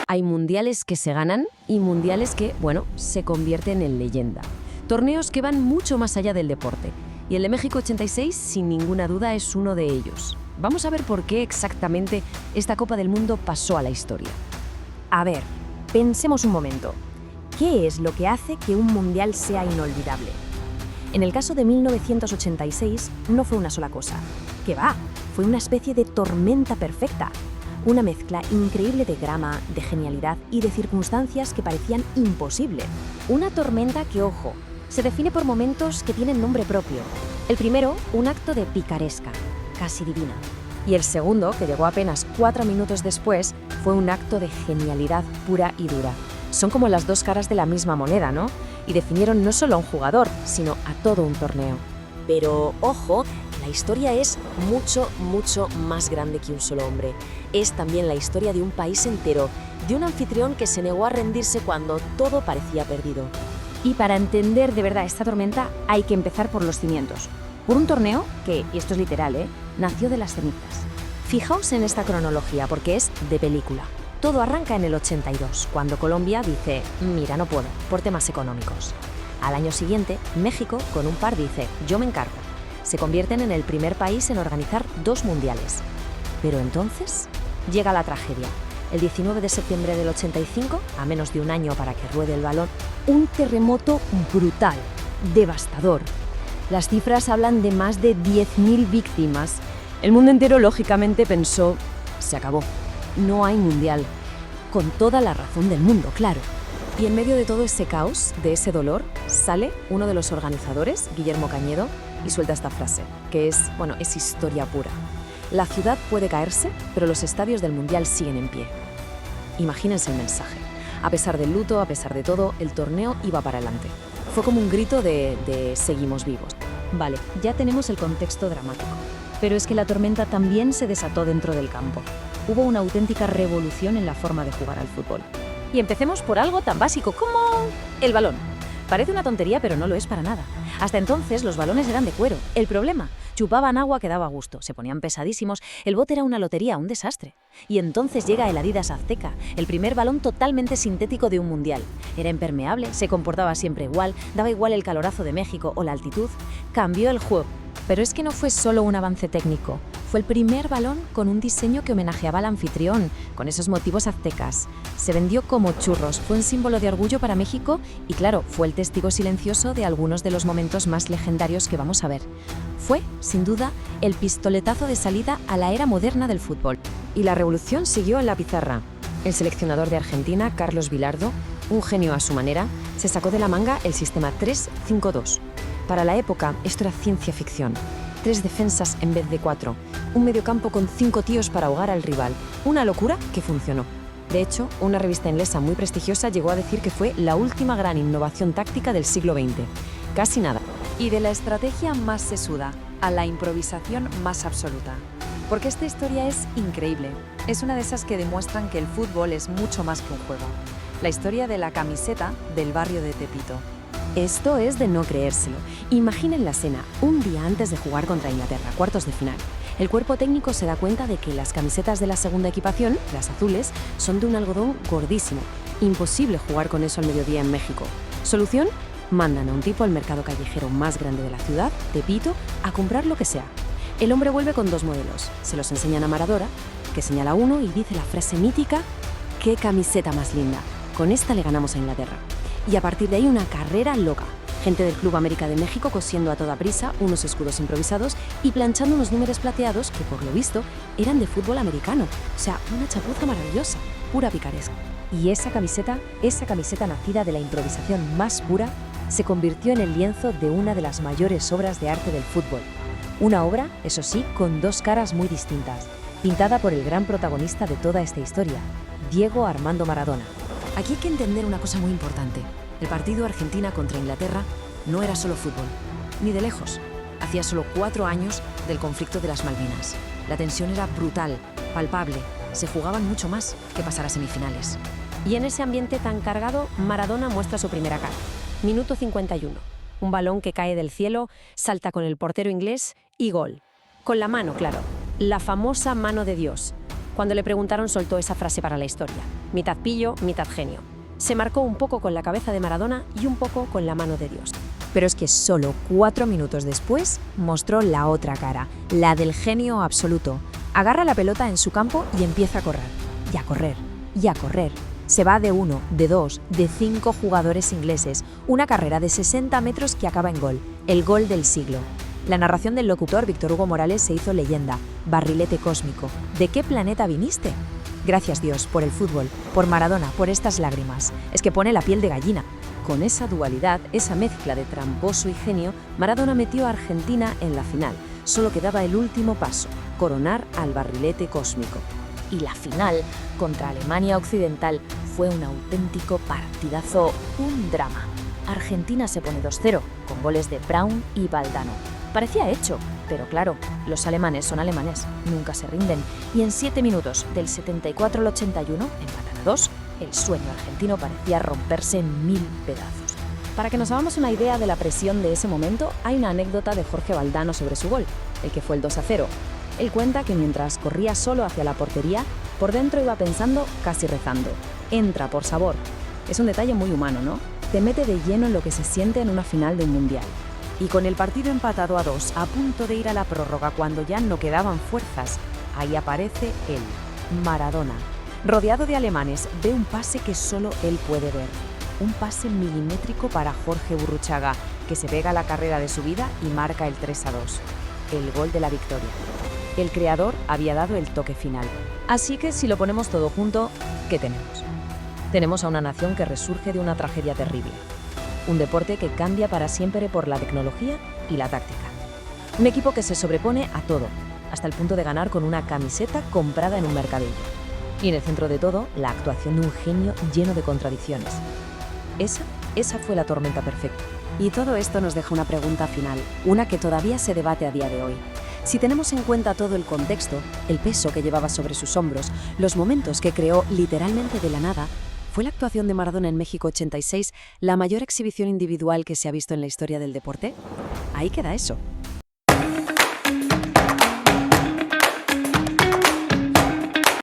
Hay mundiales que se ganan y mundiales que, bueno, se convierten en leyenda. Torneos que van mucho más allá del deporte. Y el de México 86, sin ninguna duda, es uno de ellos. Vamos a ver por qué exactamente esta Copa del Mundo pasó a la historia. A ver, pensemos un momento. ¿Qué es lo que hace que un mundial sea inolvidable? En el caso de 1986 no fue una sola cosa. ¿Qué va? Fue una especie de tormenta perfecta. Una mezcla increíble de drama, de genialidad y de circunstancias que parecían imposibles. Una tormenta que, ojo, se define por momentos que tienen nombre propio. El primero, un acto de picaresca, casi divina. Y el segundo, que llegó apenas 4 minutos después, fue un acto de genialidad pura y dura. Son como las dos caras de la misma moneda, ¿no? Y definieron no solo a un jugador, sino a todo un torneo. Pero, ojo, la historia es mucho, mucho más grande que un solo hombre. Es también la historia de un país entero, de un anfitrión que se negó a rendirse cuando todo parecía perdido. Y para entender de verdad esta tormenta hay que empezar por los cimientos. Por un torneo que, y esto es literal, nació de las cenizas. Fijaos en esta cronología porque es de película. Todo arranca en el 82, cuando Colombia dice, mira, no puedo, por temas económicos. Al año siguiente, México, con un par, dice, yo me encargo. Se convierten en el primer país en organizar 2 mundiales. Pero entonces llega la tragedia. El 19 de septiembre del 85, a menos de un año para que ruede el balón, Un terremoto brutal, devastador. las cifras hablan de más de 10.000 víctimas. El mundo entero, lógicamente, pensó, se acabó, no hay mundial. Con toda la razón del mundo, claro. Y en medio de todo ese caos, de ese dolor, sale uno de los organizadores, Guillermo Cañedo, y suelta esta frase, que es historia pura. La ciudad puede caerse, pero los estadios del mundial siguen en pie. Imagínense el mensaje. A pesar del luto, a pesar de todo, el torneo iba para adelante. Fue como un grito de seguimos vivos. Vale, ya tenemos el contexto dramático. Pero es que la tormenta también se desató dentro del campo. Hubo una auténtica revolución en la forma de jugar al fútbol. Y empecemos por algo tan básico como el balón. Parece una tontería, pero no lo es para nada. Hasta entonces los balones eran de cuero. El problema, chupaban agua que daba gusto, se ponían pesadísimos, el bote era una lotería, un desastre. Y entonces llega el Adidas Azteca, el primer balón totalmente sintético de un mundial. Era impermeable, se comportaba siempre igual, daba igual el calorazo de México o la altitud. Cambió el juego. Pero es que no fue solo un avance técnico, fue el primer balón con un diseño que homenajeaba al anfitrión, con esos motivos aztecas. Se vendió como churros, fue un símbolo de orgullo para México y claro, fue el testigo silencioso de algunos de los momentos más legendarios que vamos a ver. Fue, sin duda, el pistoletazo de salida a la era moderna del fútbol. Y la revolución siguió en la pizarra. El seleccionador de Argentina, Carlos Bilardo, un genio a su manera, se sacó de la manga el sistema 3-5-2. Para la época, esto era ciencia ficción. 3 defensas en vez de 4. Un mediocampo con 5 tíos para ahogar al rival. Una locura que funcionó. De hecho, una revista inglesa muy prestigiosa llegó a decir que fue la última gran innovación táctica del siglo XX. Casi nada. Y de la estrategia más sesuda a la improvisación más absoluta. Porque esta historia es increíble. Es una de esas que demuestran que el fútbol es mucho más que un juego. La historia de la camiseta del barrio de Tepito. Esto es de no creérselo. Imaginen la escena, un día antes de jugar contra Inglaterra, cuartos de final. El cuerpo técnico se da cuenta de que las camisetas de la segunda equipación, las azules, son de un algodón gordísimo. Imposible jugar con eso al mediodía en México. ¿Solución? Mandan a un tipo al mercado callejero más grande de la ciudad, Tepito, a comprar lo que sea. El hombre vuelve con 2 modelos. Se los enseñan a Maradona, que señala uno y dice la frase mítica, ¡qué camiseta más linda! Con esta le ganamos a Inglaterra. Y a partir de ahí una carrera loca. Gente del Club América de México cosiendo a toda prisa unos escudos improvisados y planchando unos números plateados que, por lo visto, eran de fútbol americano. O sea, una chapuza maravillosa, pura picaresca. Y esa camiseta nacida de la improvisación más pura, se convirtió en el lienzo de una de las mayores obras de arte del fútbol. Una obra, eso sí, con 2 caras muy distintas, pintada por el gran protagonista de toda esta historia, Diego Armando Maradona. Aquí hay que entender una cosa muy importante. El partido Argentina contra Inglaterra no era solo fútbol, ni de lejos. Hacía solo 4 años del conflicto de las Malvinas. La tensión era brutal, palpable. Se jugaban mucho más que pasar a semifinales. Y en ese ambiente tan cargado, Maradona muestra su primera cara. Minuto 51. Un balón que cae del cielo, salta con el portero inglés y gol. Con la mano, claro. La famosa mano de Dios. Cuando le preguntaron soltó esa frase para la historia: mitad pillo, mitad genio. Se marcó un poco con la cabeza de Maradona y un poco con la mano de Dios. Pero es que solo 4 minutos después mostró la otra cara, la del genio absoluto. Agarra la pelota en su campo y empieza a correr. Y a correr, y a correr. Se va de 1, de 2, de 5 jugadores ingleses. Una carrera de 60 metros que acaba en gol. El gol del siglo. La narración del locutor Víctor Hugo Morales se hizo leyenda. Barrilete cósmico. ¿De qué planeta viniste? Gracias Dios por el fútbol, por Maradona, por estas lágrimas. Es que pone la piel de gallina. Con esa dualidad, esa mezcla de tramposo y genio, Maradona metió a Argentina en la final. Solo quedaba el último paso: coronar al barrilete cósmico. Y la final, contra Alemania Occidental, fue un auténtico partidazo, un drama. Argentina se pone 2-0, con goles de Braun y Valdano. Parecía hecho, pero claro, los alemanes son alemanes, nunca se rinden. Y en 7 minutos, del 74 al 81, empatan a 2, el sueño argentino parecía romperse en 1000 pedazos. Para que nos hagamos una idea de la presión de ese momento, hay una anécdota de Jorge Valdano sobre su gol, el que fue el 2-0. Él cuenta que mientras corría solo hacia la portería, por dentro iba pensando, casi rezando: entra, por sabor. Es un detalle muy humano, ¿no? Te mete de lleno en lo que se siente en una final de un mundial. Y con el partido empatado a 2, a punto de ir a la prórroga cuando ya no quedaban fuerzas, ahí aparece él, Maradona. Rodeado de alemanes, ve un pase que solo él puede ver. Un pase milimétrico para Jorge Burruchaga, que se pega la carrera de su vida y marca el 3-2. El gol de la victoria. El creador había dado el toque final. Así que si lo ponemos todo junto, ¿qué tenemos? Tenemos a una nación que resurge de una tragedia terrible. Un deporte que cambia para siempre por la tecnología y la táctica. Un equipo que se sobrepone a todo, hasta el punto de ganar con una camiseta comprada en un mercadillo. Y en el centro de todo, la actuación de un genio lleno de contradicciones. Esa fue la tormenta perfecta. Y todo esto nos deja una pregunta final, una que todavía se debate a día de hoy. Si tenemos en cuenta todo el contexto, el peso que llevaba sobre sus hombros, los momentos que creó literalmente de la nada, ¿fue la actuación de Maradona en México 86 la mayor exhibición individual que se ha visto en la historia del deporte? Ahí queda eso.